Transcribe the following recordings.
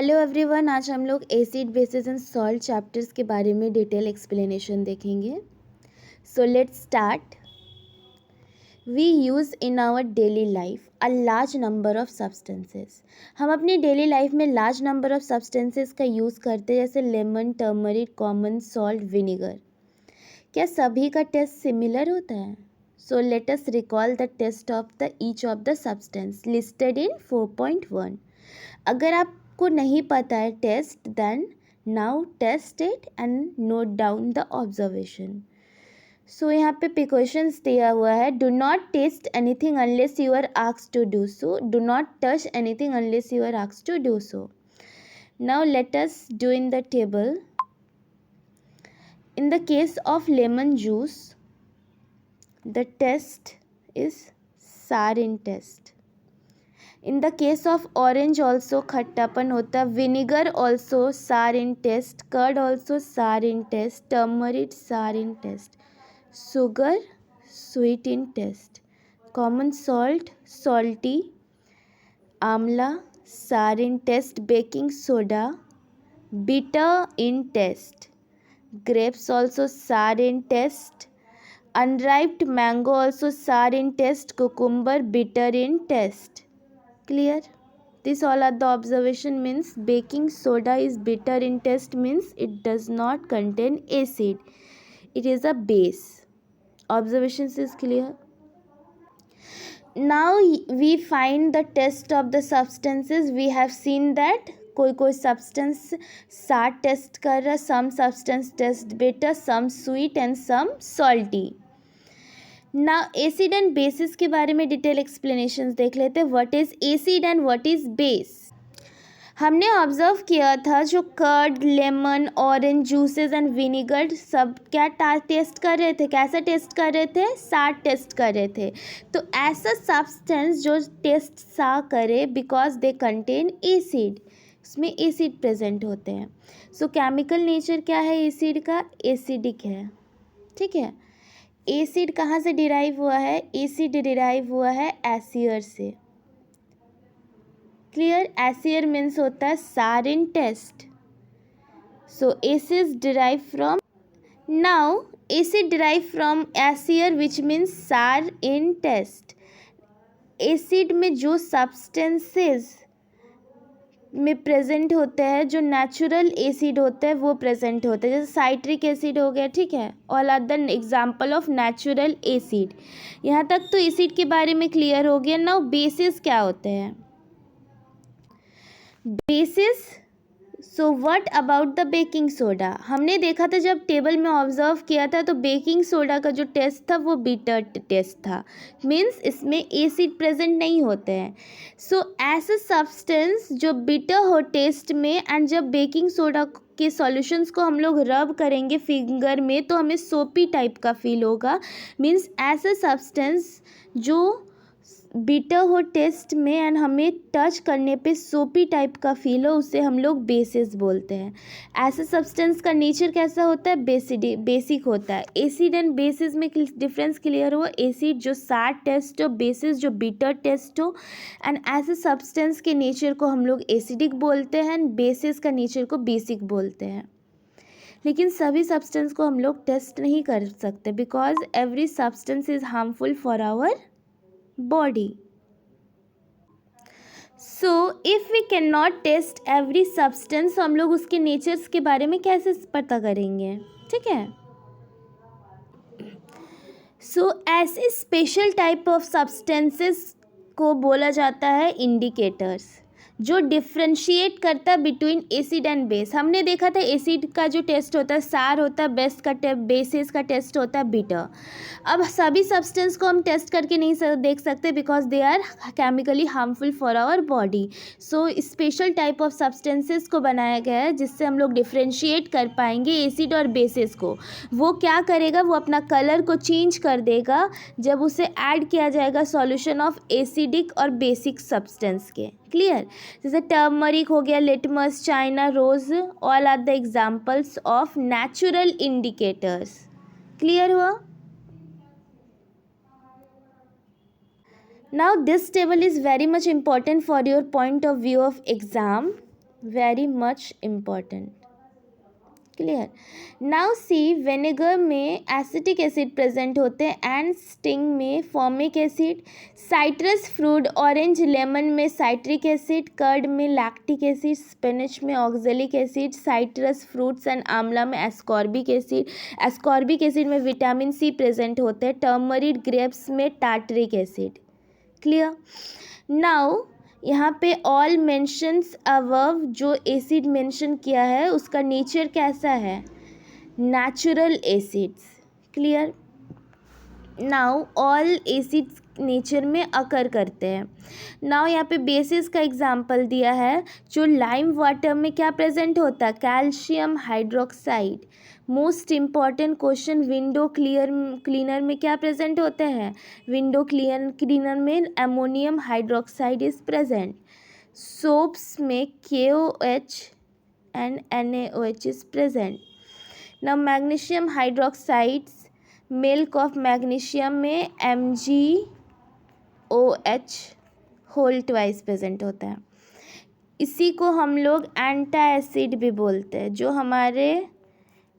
Hello everyone, आज हम लोग acid bases and salt chapters के बारे में डिटेल एक्सप्लेनेशन देखेंगे. So let's start. We use in our daily life a large number of substances. हम अपनी डेली लाइफ में लार्ज नंबर ऑफ सब्सटेंसेस का यूज़ करते हैं, जैसे lemon, turmeric, common salt, vinegar. क्या सभी का टेस्ट सिमिलर होता है? So let us recall the taste of the each of the substance listed in 4.1. अगर आपको नहीं पता है test, then now test it and note down the observation. So यहाँ पे प्रिकॉशंस दिया हुआ है. Do not test anything unless you are asked to do so. Do not touch anything unless you are asked to do so. Now let us do in the table. In the case of lemon juice, the test is sarin test. In the case of orange also खट्टापन होता. Vinegar also sarin test. Curd also sarin test. Turmeric sarin test. Sugar sweet in test. Common salt salty. Amla sarin test. Baking soda bitter in test. Grapes also sour in test. Unripe mango also sour in test. Cucumber bitter in test. Clear? This all are the observation. Means baking soda is bitter in test, means it does not contain acid. It is a base. Observations is clear. Now we find the test of the substances. We have seen that कोई substance sour taste कर रहा, some substance taste bitter, some sweet and some salty. ना acid and bases के बारे में detail explanations देख लेते हैं. What is acid and what is base. हमने ऑब्जर्व किया था जो curd, lemon, orange juices and vinegar सब क्या टेस्ट कर रहे थे, कैसा टेस्ट कर रहे थे, सार टेस्ट कर रहे थे. तो ऐसा सब्सटेंस जो टेस्ट सा करे बिकॉज दे कंटेन एसिड, उसमें एसिड प्रेजेंट होते हैं. सो केमिकल नेचर क्या है एसिड का? एसिडिक है. ठीक है. एसिड कहाँ से डिराइव हुआ है? एसिड डिराइव हुआ है एसियर से. क्लियर? एसियर मीन्स होता है sour in taste. So acid derive from. Now acid derive from acere which means sour in test. Acid में जो सब्सटेंसेस में प्रेजेंट होते हैं, जो नेचुरल एसिड होते हैं वो प्रेजेंट होते हैं. जैसे साइट्रिक एसिड हो गया. ठीक है. All are the example of natural acid. यहाँ तक तो एसिड के बारे में क्लियर हो गया. नाउ बेसिस क्या होते हैं? Basis. So what about the baking soda. हमने देखा था जब टेबल में ऑब्जर्व किया था तो बेकिंग सोडा का जो टेस्ट था वो बिटर टेस्ट था. मीन्स इसमें एसिड प्रेजेंट नहीं होते हैं. सो ऐसे सब्सटेंस जो बिटर हो टेस्ट में, एंड जब बेकिंग सोडा के सॉल्यूशंस को हम लोग रब करेंगे फिंगर में तो हमें सोपी टाइप का फील होगा. मीन्स ऐसे सब्सटेंस जो बिटर हो टेस्ट में एंड हमें टच करने पे सोपी टाइप का फील हो, उसे हम लोग बेसिस बोलते हैं. ऐसे सब्सटेंस का नेचर कैसा होता है? बेसिक होता है. एसिड एंड बेसिस में डिफरेंस क्लियर हो. एसिड जो सार टेस्ट हो, बेसिस जो बिटर टेस्ट हो. एंड ऐसे सब्सटेंस के नेचर को हम लोग एसिडिक बोलते हैं एंड बेसिस का नेचर को बेसिक बोलते हैं. लेकिन सभी सब्सटेंस को हम लोग टेस्ट नहीं कर सकते because every substance is harmful for our body. So if we cannot test every substance, तो हम लोग उसके नेचर्स के बारे में कैसे पता करेंगे? ठीक है. सो ऐसे स्पेशल टाइप ऑफ सब्सटेंसेस को बोला जाता है इंडिकेटर्स, जो डिफ्रेंशिएट करता है बिटवीन एसिड एंड बेस. हमने देखा था एसिड का जो टेस्ट होता है सार होता है, बेसिस का टेस्ट होता है बिटर. अब सभी सब्सटेंस को हम टेस्ट करके नहीं देख सकते because they are chemically harmful for our body. So special type of substances को बनाया गया है जिससे हम लोग डिफ्रेंशिएट कर पाएंगे एसिड और बेसिस को. वो क्या करेगा? वो अपना कलर को चेंज कर देगा जब उसे ऐड किया जाएगा सॉल्यूशन ऑफ एसिडिक और बेसिक सब्सटेंस के. क्लियर? जैसे टर्मरिक हो गया, litmus, China rose, all are the examples of natural indicators. Clear हुआ? Now this table is very much important for your point of view of exam. Very much important. Clear. Now see, vinegar में acetic acid present होते हैं and sting में formic acid, citrus fruit orange lemon में citric acid, curd में lactic acid, spinach में oxalic acid, citrus fruits and आंवला में ascorbic acid, ascorbic acid में विटामिन सी प्रेजेंट होते हैं, टर्मरिक ग्रेप्स में टार्टरिक एसिड। क्लियर। नाउ यहाँ पे ऑल मेंशंस अबव जो एसिड मेंशन किया है उसका नेचर कैसा है, natural acids. Clear. Now all acids nature में अकर करते हैं। नाउ यहाँ पे बेसिस का एग्जांपल दिया है, जो लाइम वाटर में क्या प्रेजेंट होता है, calcium hydroxide. Most important question, window cleaner में क्या प्रेजेंट होते हैं, विंडो क्लीनर में ammonium hydroxide is present. Soaps में KOH and NaOH is present. Now magnesium hydroxides, milk of magnesium में MgOH होल ट्वाइस प्रेजेंट होता है। इसी को हम लोग एंटा एसिड भी बोलते हैं, जो हमारे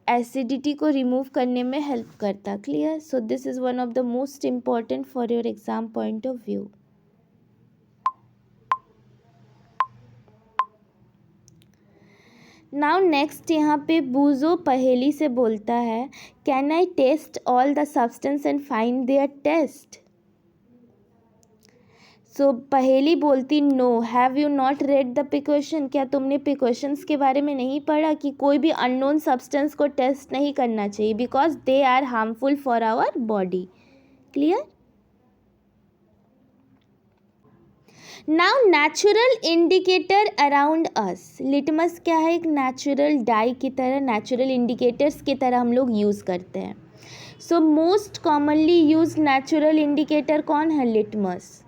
एसिडिटी को रिमूव करने में हेल्प करता है। Clear. So this is one of the most important for your exam point of view. Now next यहाँ पे बूजो पहेली से बोलता है, can I test all the substance and find their test. So Paheli बोलती, no have you not read the precaution, क्या तुमने precautions के बारे में नहीं पढ़ा कि कोई भी अननोन सब्सटेंस को टेस्ट नहीं करना चाहिए because they are harmful for our body. Clear. Now natural indicator around us, litmus क्या है, एक नेचुरल डाई की तरह, नेचुरल इंडिकेटर्स की तरह हम लोग यूज़ करते हैं। So most commonly use natural indicator कौन है, लिटमस।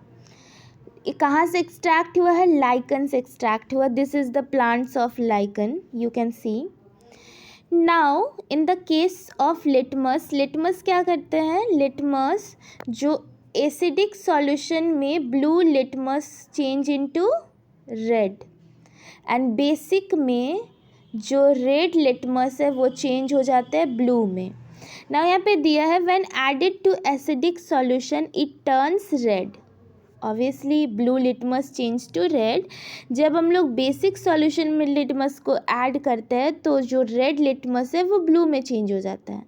कहाँ से एक्सट्रैक्ट हुआ है, लाइकन से एक्सट्रैक्ट हुआ। This is the plants of lichen, you can see. Now in the case of litmus, litmus क्या करते हैं, लिटमस जो एसिडिक सॉल्यूशन में blue litmus change into red, and basic में जो रेड लिटमस है वो चेंज हो जाता है ब्लू में। नाउ यहाँ पे दिया है, when added to acidic solution it turns red. Obviously blue litmus change to red. जब हम लोग बेसिक सॉल्यूशन में लिटमस को ऐड करते हैं तो जो रेड लिटमस है वो ब्लू में चेंज हो जाता है।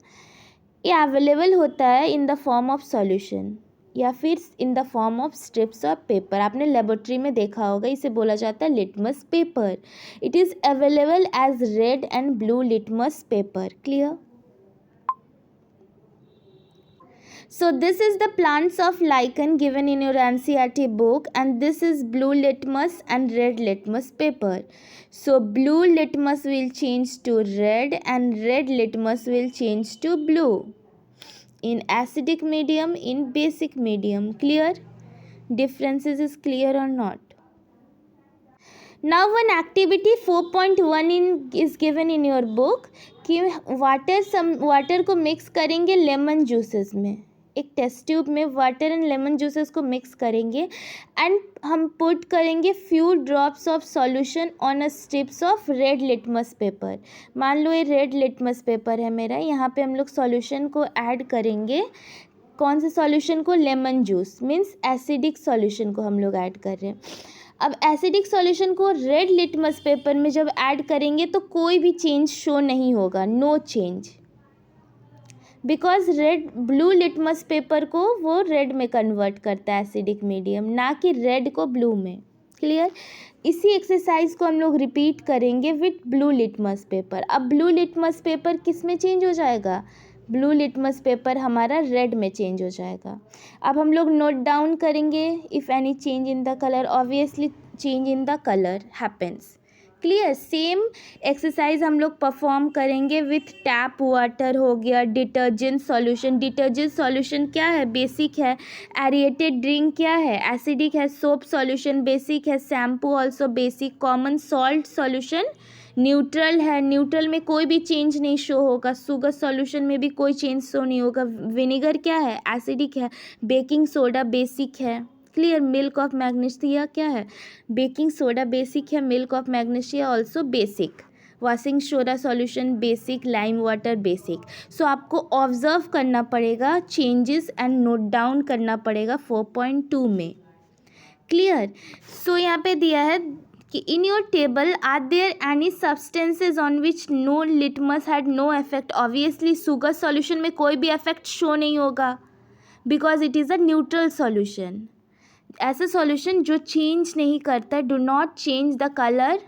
ये अवेलेबल होता है in the form of solution या फिर in the form of strips of paper. आपने लेबोरेटरी में देखा होगा, इसे बोला जाता है litmus paper. It is available as red and blue litmus paper. Clear. So this is the plants of lichen given in your NCERT book, and this is blue litmus and red litmus paper. So blue litmus will change to red and red litmus will change to blue. In acidic medium, in basic medium. Clear? Differences is clear or not? Now one activity 4.1 is given in your book कि water को mix करेंगे lemon juices में। एक test tube में water and lemon juices को mix करेंगे and हम put करेंगे few drops of solution on a strips of red litmus paper. मान लो ये रेड लिटमस पेपर है मेरा, यहाँ पे हम लोग सॉल्यूशन को ऐड करेंगे। कौन से सॉल्यूशन को, lemon juice, means acidic solution को हम लोग ऐड कर रहे हैं। अब एसिडिक सॉल्यूशन को रेड लिटमस पेपर में जब ऐड करेंगे तो कोई भी चेंज शो नहीं होगा, no change, because red blue litmus paper को वो रेड में कन्वर्ट करता है एसिडिक मीडियम, ना कि रेड को ब्लू में। क्लियर। इसी एक्सरसाइज को हम लोग रिपीट करेंगे विथ ब्लू लिटमस पेपर। अब ब्लू लिटमस पेपर किस में चेंज हो जाएगा, ब्लू लिटमस पेपर हमारा रेड में चेंज हो जाएगा। अब हम लोग नोट डाउन करेंगे, if any change in the colour, obviously change in the colour happens. Clear. Same exercise हम लोग परफॉर्म करेंगे विथ टैप वाटर हो गया, डिटर्जेंट सॉल्यूशन। डिटर्जेंट सॉल्यूशन क्या है, बेसिक है। एरिएटेड ड्रिंक क्या है, एसिडिक है। सोप सॉल्यूशन बेसिक है, shampoo also basic. Common salt solution neutral है, न्यूट्रल में कोई भी चेंज नहीं शो होगा। शुगर सॉल्यूशन में भी कोई चेंज शो नहीं होगा। विनेगर क्या है, एसिडिक है। बेकिंग सोडा बेसिक है। क्लियर। मिल्क ऑफ मैग्नीशिया क्या है, बेकिंग सोडा बेसिक है, milk of magnesia also basic, washing soda solution basic, lime water basic. So आपको ऑब्जर्व करना पड़ेगा चेंजेस एंड नोट डाउन करना पड़ेगा 4.2 में। क्लियर। सो यहाँ पे दिया है कि in your table are there any substances on which no litmus had no effect. Obviously sugar solution में कोई भी इफेक्ट शो नहीं होगा because it is a neutral solution. ऐसा सॉल्यूशन जो चेंज नहीं करता, do not change the colour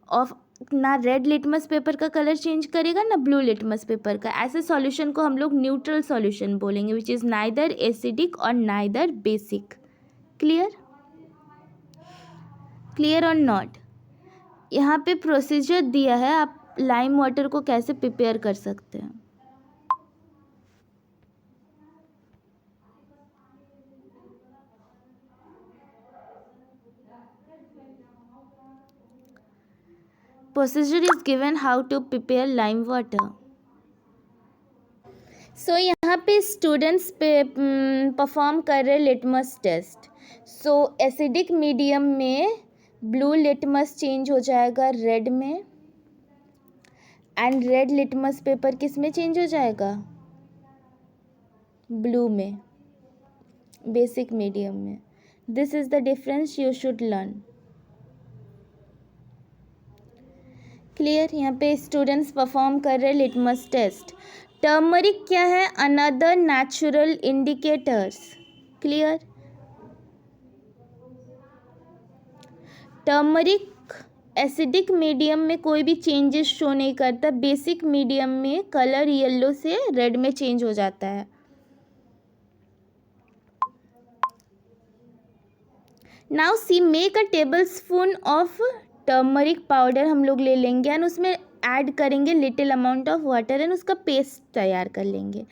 of, ना रेड लिटमस पेपर का कलर चेंज करेगा ना ब्लू लिटमस पेपर का। ऐसे सॉल्यूशन को हम लोग न्यूट्रल सॉल्यूशन बोलेंगे विच इज़ नाइदर एसिडिक और नाइदर बेसिक। क्लियर, क्लियर और नॉट। यहाँ पे प्रोसीजर दिया है आप लाइम वाटर को कैसे प्रिपेयर कर सकते हैं। Procedure is given how to prepare lime water. So यहाँ पे स्टूडेंट्स पे परफॉर्म कर रहे litmus test. So acidic medium में ब्लू लिटमस चेंज हो जाएगा रेड में, एंड रेड लिटमस पेपर किस में चेंज हो जाएगा, ब्लू में, बेसिक मीडियम में। This is the difference you should learn. Clear. यहाँ पे स्टूडेंट्स परफॉर्म कर रहे लिटमस टेस्ट। टर्मरिक क्या है, another natural indicators. Clear. Turmeric acidic medium में कोई भी चेंजेस शो नहीं करता, बेसिक मीडियम में कलर येलो से रेड में चेंज हो जाता है। Now see, make a table spoon of turmeric powder हम लोग ले लेंगे एंड उसमें ऐड करेंगे little amount of water and उसका पेस्ट तैयार कर लेंगे।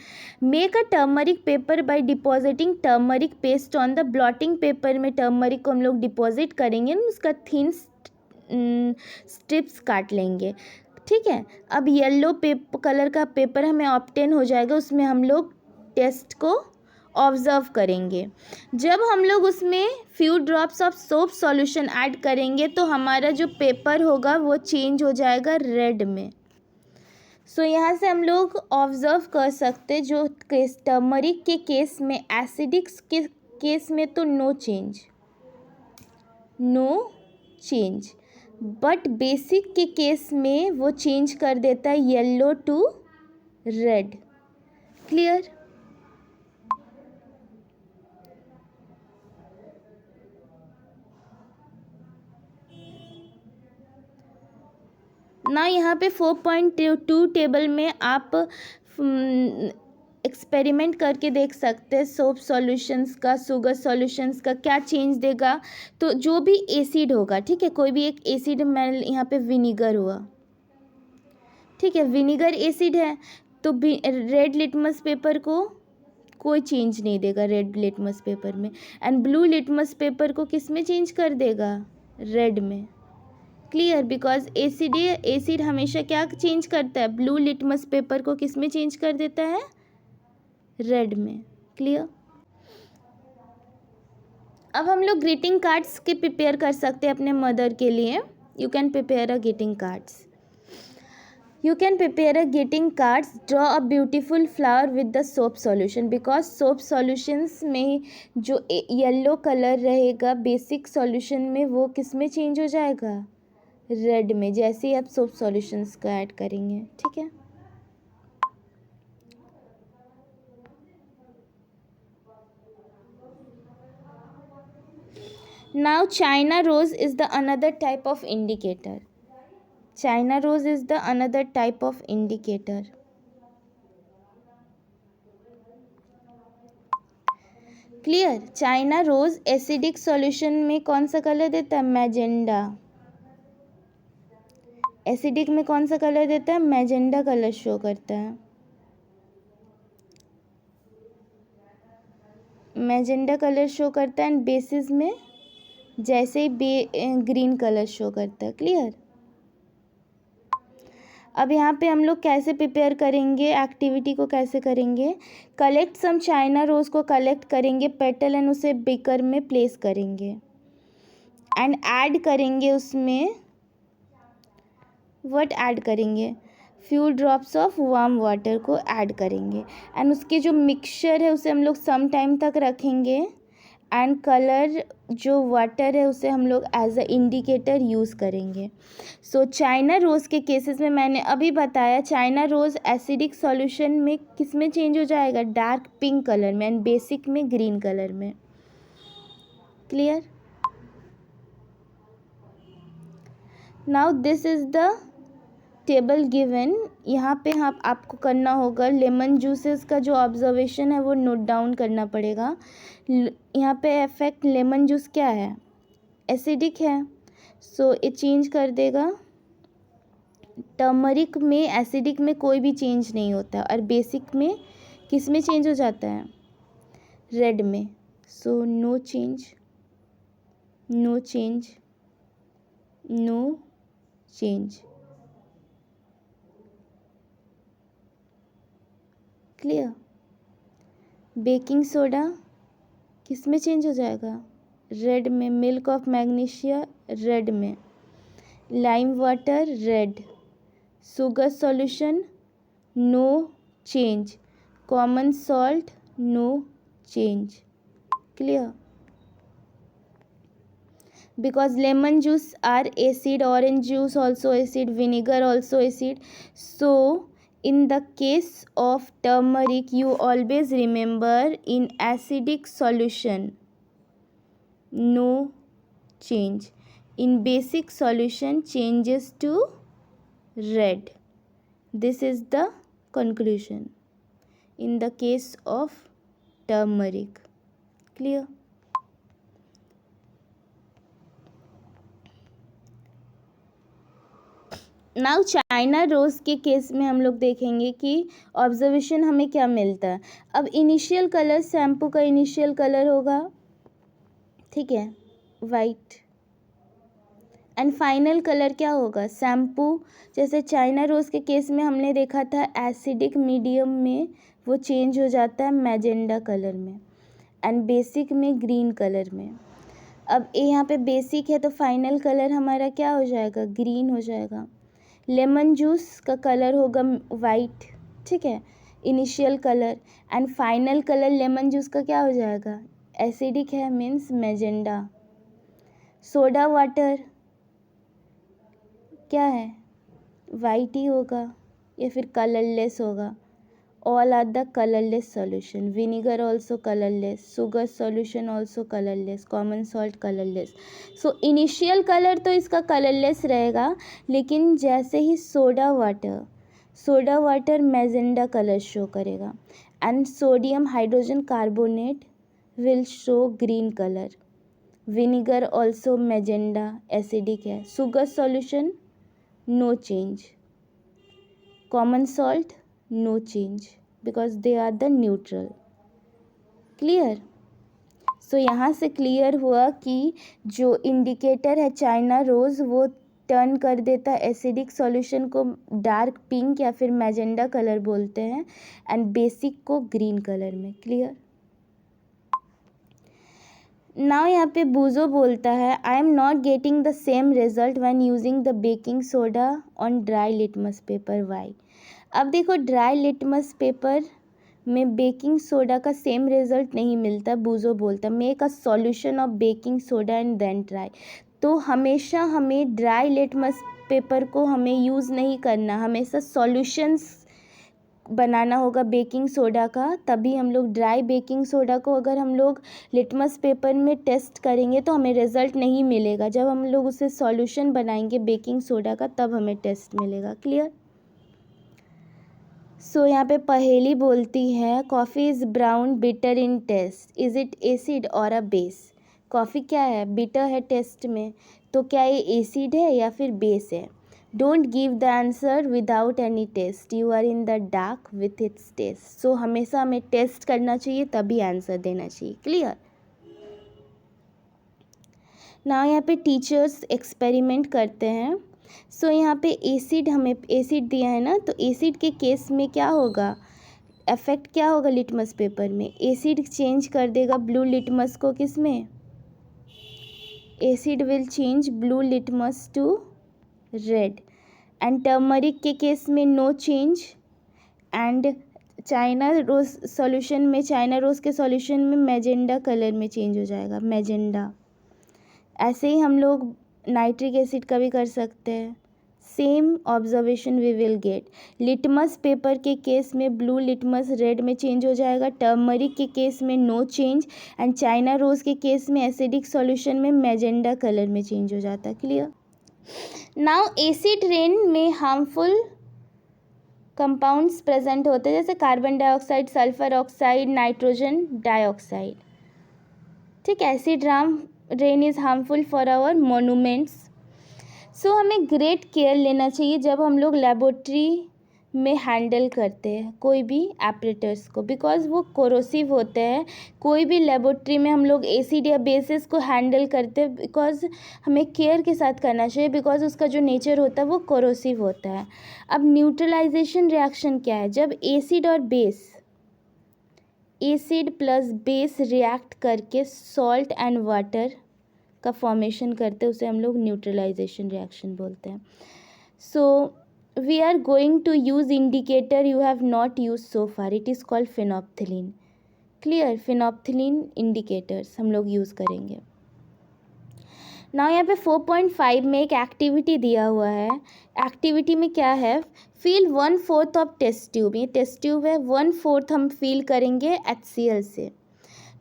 Make a turmeric paper by depositing turmeric paste on the blotting paper में टर्मरिक को हम लोग डिपॉजिट करेंगे, उसका थिन स्ट्रिप्स काट लेंगे। ठीक है। अब येलो कलर का पेपर हमें ऑब्टेन हो जाएगा, उसमें हम लोग टेस्ट को ऑब्जर्व करेंगे। जब हम लोग उसमें few drops of soap solution add करेंगे तो हमारा जो पेपर होगा वो चेंज हो जाएगा रेड में। सो यहाँ से हम लोग ऑब्जर्व कर सकते जो टर्मरिक के केस में, एसिडिक के केस में तो नो चेंज, बट बेसिक के केस में वो चेंज कर देता है येलो टू रेड। क्लियर। ना यहाँ पे 4.2 टेबल में आप एक्सपेरिमेंट करके देख सकते हैं सोप सॉल्यूशंस का, शुगर सॉल्यूशंस का क्या चेंज देगा। तो जो भी एसिड होगा, ठीक है, कोई भी एक एसिड, मैं यहाँ पे विनीगर हुआ, ठीक है, विनीगर एसिड है तो रेड लिटमस पेपर को कोई चेंज नहीं देगा रेड लिटमस पेपर में, एंड ब्लू लिटमस पेपर को किस में चेंज कर देगा, रेड में। क्लियर। बिकॉज एसिड हमेशा क्या चेंज करता है, ब्लू लिटमस पेपर को किस में चेंज कर देता है, रेड में। क्लियर। अब हम लोग ग्रीटिंग कार्ड्स के प्रिपेयर कर सकते हैं अपने मदर के लिए। You can prepare a greeting cards. You can prepare a greeting cards, draw a beautiful flower with the soap solution, because soap solutions में जो येलो कलर रहेगा बेसिक सॉल्यूशन में वो किस में चेंज हो जाएगा, रेड में, जैसे ही आप सोप सॉल्यूशंस को ऐड करेंगे। ठीक है। Now China rose is the another type of indicator. China rose is the another type of indicator. Clear. China rose acidic solution में कौन सा कलर देता है, मैजेंडा। एसिडिक में कौन सा कलर देता है, मैजेंडा कलर शो करता है, मैजेंडा कलर शो करता है, एंड बेसिस में जैसे ही ग्रीन कलर शो करता है। क्लियर। अब यहाँ पे हम लोग कैसे प्रिपेयर करेंगे, एक्टिविटी को कैसे करेंगे, कलेक्ट सम चाइना रोज़ को कलेक्ट करेंगे पेटल एंड उसे बेकर में प्लेस करेंगे एंड ऐड करेंगे उसमें व्हाट ऐड करेंगे, few drops of warm water को ऐड करेंगे एंड उसके जो मिक्सचर है उसे हम लोग सम टाइम तक रखेंगे एंड कलर जो वाटर है उसे हम लोग एज अ इंडिकेटर यूज़ करेंगे। सो चाइना रोज़ के केसेस में मैंने अभी बताया चाइना रोज़ एसिडिक सॉल्यूशन में किस में चेंज हो जाएगा, डार्क पिंक कलर में एंड बेसिक में ग्रीन कलर में। Clear? Now this is the table given. यहाँ पे आपको करना होगा लेमन जूसेस का जो ऑब्जर्वेशन है वो नोट डाउन करना पड़ेगा। यहाँ पे इफेक्ट लेमन जूस क्या है, एसिडिक है, सो ये चेंज कर देगा। टर्मरिक में एसिडिक में कोई भी चेंज नहीं होता और बेसिक में किस में चेंज हो जाता है, रेड में। So no change, no change, no change. Clear? Baking soda किस में चेंज हो जाएगा, रेड में। मिल्क ऑफ मैग्नीशिया रेड में, lime water red, sugar solution no change, common salt no change. Clear? because lemon juice are acid, orange juice also acid, vinegar also acid. So in the case of turmeric you always remember in acidic solution no change, in basic solution changes to red. This is the conclusion in the case of turmeric. Clear? Now China rose के case में हम लोग देखेंगे कि observation हमें क्या मिलता है। अब इनिशियल कलर शैम्पू का इनिशियल कलर होगा, ठीक है, वाइट, एंड फाइनल कलर क्या होगा, शैम्पू। जैसे चाइना रोज़ के केस में हमने देखा था एसिडिक मीडियम में वो चेंज हो जाता है मैजेंडा कलर में एंड बेसिक में ग्रीन कलर में। अब यहाँ पे बेसिक है तो फाइनल कलर हमारा क्या हो जाएगा, ग्रीन हो जाएगा। लेमन जूस का कलर होगा वाइट, ठीक है, initial colour, and final colour lemon juice का क्या हो जाएगा, एसिडिक है मीन्स मैजेंडा। सोडा वाटर क्या है, वाइट ही होगा या फिर कलरलेस होगा। All are the colourless solution, vinegar also colourless, sugar solution also colourless, common salt colourless. So initial colour तो इसका कलरलेस रहेगा, लेकिन जैसे ही soda water magenta colour show करेगा and sodium hydrogen carbonate will show green colour, vinegar also magenta acidic है, sugar solution no change, common salt no change because they are the neutral. Clear? So यहाँ से clear हुआ कि जो indicator है China rose वो turn कर देता है एसिडिक सॉल्यूशन को डार्क पिंक या फिर मैजेंडा कलर बोलते हैं एंड बेसिक को ग्रीन कलर में। क्लियर? नाउ यहाँ पे बूजो बोलता है I am not getting the same result when using the baking soda on dry litmus paper, why. अब देखो ड्राई लिटमस पेपर में बेकिंग सोडा का सेम रिजल्ट नहीं मिलता, बूजो बोलता make a solution of baking soda and then try. तो हमेशा हमें ड्राई लिटमस पेपर को हमें यूज़ नहीं करना, हमेशा सॉल्यूशंस बनाना होगा बेकिंग सोडा का, तभी हम लोग ड्राई बेकिंग सोडा को अगर हम लोग लिटमस पेपर में टेस्ट करेंगे तो हमें रिज़ल्ट नहीं मिलेगा। जब हम लोग उसे सॉल्यूशन बनाएंगे बेकिंग सोडा का तब हमें टेस्ट मिलेगा। क्लियर? सो यहाँ पे पहेली बोलती है coffee is brown bitter in taste, is it acid or a base. Coffee क्या है, बिटर है टेस्ट में, तो क्या ये एसिड है या फिर बेस है। Don't give the answer without any test, you are in the dark with its test. So हमेशा हमें टेस्ट करना चाहिए तभी आंसर देना चाहिए। क्लियर? ना यहाँ पे टीचर्स एक्सपेरिमेंट करते हैं सो यहाँ पे एसिड, हमें एसिड दिया है ना, तो एसिड के केस में क्या होगा, इफेक्ट क्या होगा लिटमस पेपर में, एसिड चेंज कर देगा ब्लू लिटमस को किस में, acid will change blue litmus to red, and turmeric के केस में no change, and China rose solution में, चाइना रोज के सॉल्यूशन में मैजेंडा कलर में चेंज हो जाएगा, मैजेंडा। ऐसे ही हम लोग नाइट्रिक एसिड का भी कर सकते हैं, same observation we will get. Litmus paper के केस में ब्लू लिटमस रेड में चेंज हो जाएगा, टर्मरिक के केस में no change, and China rose के केस में एसिडिक सॉल्यूशन में मैजेंडा कलर में चेंज हो जाता है। क्लियर। नाउ एसिड रेन में हार्मफुल कंपाउंड्स प्रेजेंट होते हैं, जैसे carbon dioxide, sulphur oxide, nitrogen dioxide. ठीक, acid rain is harmful for our monuments. So हमें ग्रेट केयर लेना चाहिए जब हम लोग लेबोरेटरी में हैंडल करते हैं कोई भी एपरेटर्स को, बिकॉज वो कोरोसिव होते हैं। कोई भी लेबोरेटरी में हम लोग एसिड या बेसिस को हैंडल करते हैं, बिकॉज हमें केयर के साथ करना चाहिए, बिकॉज उसका जो नेचर होता है वो कोरोसिव होता है। अब न्यूट्रलाइजेशन रिएक्शन क्या है, जब एसिड और base, acid plus base react करके सॉल्ट एंड वाटर का फॉर्मेशन करते हैं, उसे हम लोग न्यूट्रलाइजेशन रिएक्शन बोलते हैं। So we are going to use indicator you have not use so far, it is called phenolphthalein. Clear, phenolphthalein indicators हम लोग यूज़ करेंगे। ना यहाँ पे 4.5 में एक एक्टिविटी दिया हुआ है। एक्टिविटी में क्या है, फील 1/4 ऑफ टेस्ट ट्यूब, ये टेस्ट ट्यूब है, 1/4 हम फील करेंगे HCl से।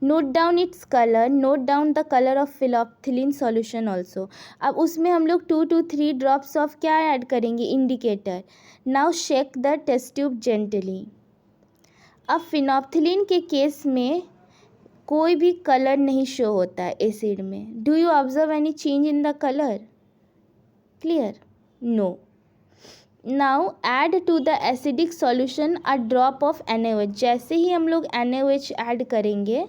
Note down its colour, note down the colour of phenolphthalein solution also. अब उसमें हम लोग 2 to 3 ड्रॉप्स ऑफ क्या ऐड करेंगे, indicator. Now shake the test tube gently. अब फिनॉप्थिलीन के केस में कोई भी कलर नहीं शो होता है एसिड में। Do you observe any change in the colour? Clear, no. Now add to the acidic solution a drop of NaOH। जैसे ही हम लोग NaOH ऐड करेंगे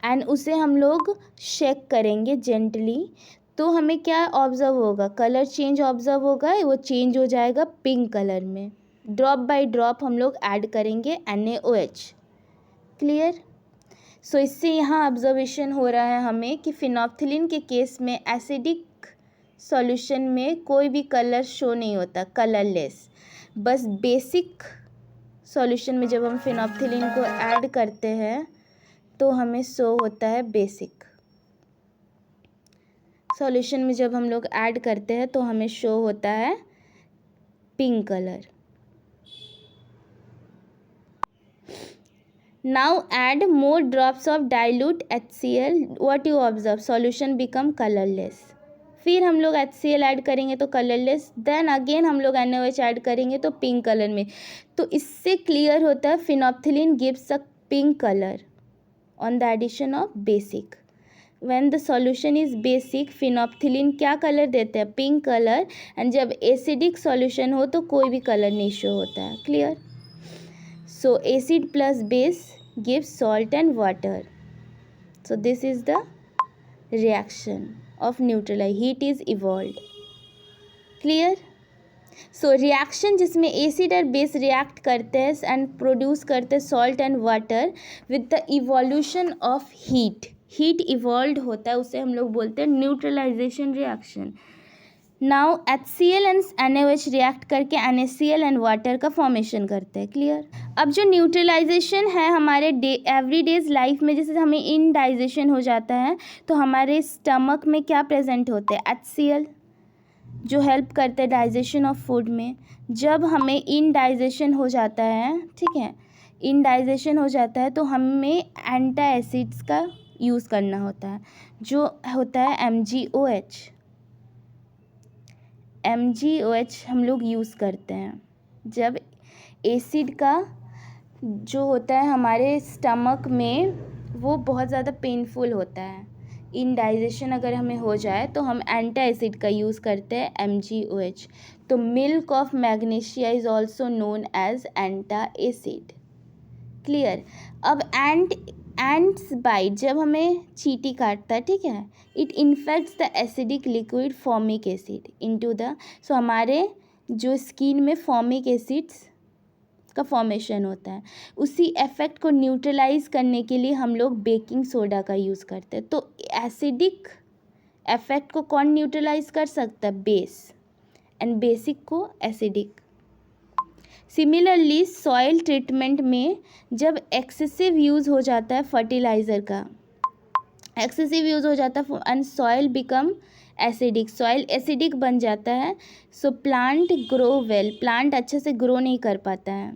एंड उसे हम लोग शेक करेंगे जेंटली, तो हमें क्या ऑब्जर्व होगा, कलर चेंज ऑब्जर्व होगा, वो चेंज हो जाएगा पिंक कलर में। ड्रॉप बाय ड्रॉप हम लोग ऐड करेंगे NaOH। क्लियर। सो इससे यहाँ ऑब्जर्वेशन हो रहा है हमें कि फिनॉप्थिलीन के केस में एसिडिक सॉल्यूशन में कोई भी कलर शो नहीं होता, कलरलेस। बस बेसिक सॉल्यूशन में जब हम फिनॉप्थिलीन को ऐड करते हैं तो हमें शो होता है, बेसिक सॉल्यूशन में जब हम लोग ऐड करते हैं तो हमें शो होता है pink colour. Now add more drops of dilute HCl. What you observe? Solution become colorless. फिर हम लोग HCl ऐड करेंगे तो कलरलेस, देन अगेन हम लोग NaOH ऐड करेंगे तो पिंक कलर में। तो इससे क्लियर होता है phenolphthalein gives a pink colour on the addition of basic. When the solution is basic, phenolphthalein क्या कलर देते हैं, पिंक कलर, एंड जब एसिडिक सॉल्यूशन हो तो कोई भी कलर नहीं शो होता है। Clear. So acid plus base gives salt and water. So this is the reaction of neutralize. Heat is evolved. Clear? So reaction जिसमें acid और base react करते हैं and produce करते हैं salt and water with the evolution of heat. Heat evolved होता है, उसे हम लोग बोलते हैं neutralization reaction. Now HCl and NaOH react करके NaCl एंड वाटर का फॉर्मेशन करते हैं। क्लियर। अब जो न्यूट्रलाइजेशन है हमारे एवरी डेज लाइफ में, जैसे हमें इनडाइजेशन हो जाता है तो हमारे स्टमक में क्या प्रेजेंट होते हैं, HCl, जो हेल्प करते हैं डाइजेशन ऑफ फूड में। जब हमें इनडाइजेशन हो जाता है, ठीक है, इनडाइजेशन हो जाता है तो हमें एंटा एसिड्स का यूज़ करना होता है, जो होता है MgOH हम लोग यूज़ करते हैं जब एसिड का जो होता है हमारे स्टमक में वो बहुत ज़्यादा पेनफुल होता है। इनडाइजेशन अगर हमें हो जाए तो हम एंटा एसिड का यूज़ करते हैं MgOH। तो milk of magnesia is also known as antacid. Clear. अब एंड्स बाइट, जब हमें चींटी काटता है, ठीक है, it infects the acidic liquid formic acid into the, so हमारे जो स्किन में फॉर्मिक एसिड्स का फॉर्मेशन होता है, उसी इफेक्ट को न्यूट्रलाइज करने के लिए हम लोग बेकिंग सोडा का यूज़ करते हैं। तो एसिडिक इफेक्ट को कौन न्यूट्रलाइज कर सकता है? बेस, एंड बेसिक को एसिडिक। सिमिलरली सॉइल ट्रीटमेंट में जब एक्सेसिव यूज़ हो जाता है फर्टिलाइज़र का, एक्सेसिव यूज़ हो जाता है and soil become acidic, soil acidic बन जाता है, सो प्लांट ग्रो वेल, प्लांट अच्छे से ग्रो नहीं कर पाता है।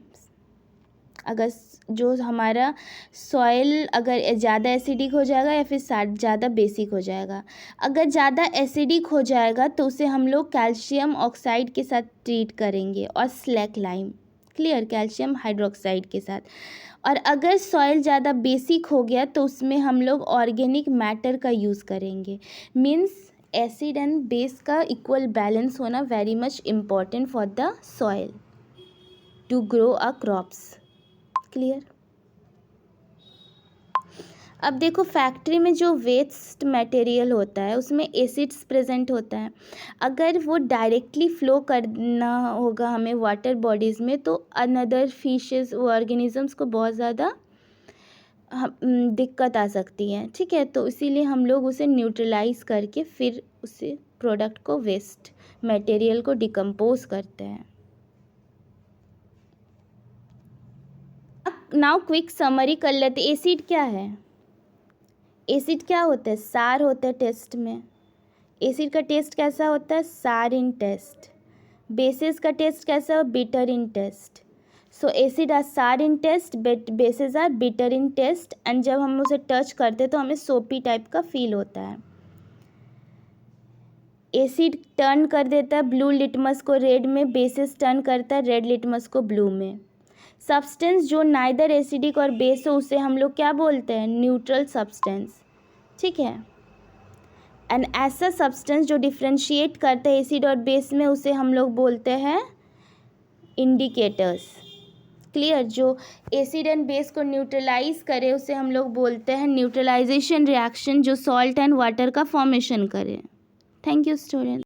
अगर जो हमारा सॉइल अगर ज़्यादा एसिडिक हो जाएगा या फिर ज़्यादा बेसिक हो जाएगा, अगर ज़्यादा एसिडिक हो जाएगा तो उसे हम लोग कैल्शियम ऑक्साइड के साथ ट्रीट करेंगे और slack lime, clear, calcium hydroxide के साथ। और अगर सॉइल ज़्यादा बेसिक हो गया तो उसमें हम लोग ऑर्गेनिक मैटर का यूज़ करेंगे। मीन्स एसिड एंड बेस का इक्वल बैलेंस होना very much important for the soil to grow a crops, clear. अब देखो फैक्ट्री में जो वेस्ट मटेरियल होता है उसमें एसिड्स प्रेजेंट होता है, अगर वो डायरेक्टली फ्लो करना होगा हमें वाटर बॉडीज़ में तो अनदर फिशेस वो ऑर्गेनिजम्स को बहुत ज़्यादा दिक्कत आ सकती है, ठीक है। तो इसीलिए हम लोग उसे न्यूट्रलाइज करके फिर उसे प्रोडक्ट को वेस्ट मटेरियल को डिकम्पोज करते हैं। नाउ क्विक समरी कर लेते। एसिड क्या है? एसिड क्या होता है? सार होता है टेस्ट में। एसिड का टेस्ट कैसा होता है? Sour in taste. बेसिस का टेस्ट कैसा है? Bitter in taste. So acid are sour in taste, bases are bitter in taste, and जब हम उसे टच करते तो हमें सोपी टाइप का फील होता है। एसिड टर्न कर देता है ब्लू लिटमस को रेड में, बेसिस टर्न करता है रेड लिटमस को ब्लू में। सब्सटेंस जो नाइदर एसिडिक और बेस हो उसे हम लोग क्या बोलते हैं? न्यूट्रल सब्सटेंस, ठीक है। एंड ऐसा सब्सटेंस जो डिफ्रेंशिएट करता है एसिड और बेस में उसे हम लोग बोलते हैं इंडिकेटर्स, क्लियर। जो एसिड एंड बेस को न्यूट्रलाइज करे उसे हम लोग बोलते हैं न्यूट्रलाइजेशन रिएक्शन, जो सॉल्ट एंड वाटर का फॉर्मेशन करे। Thank you student.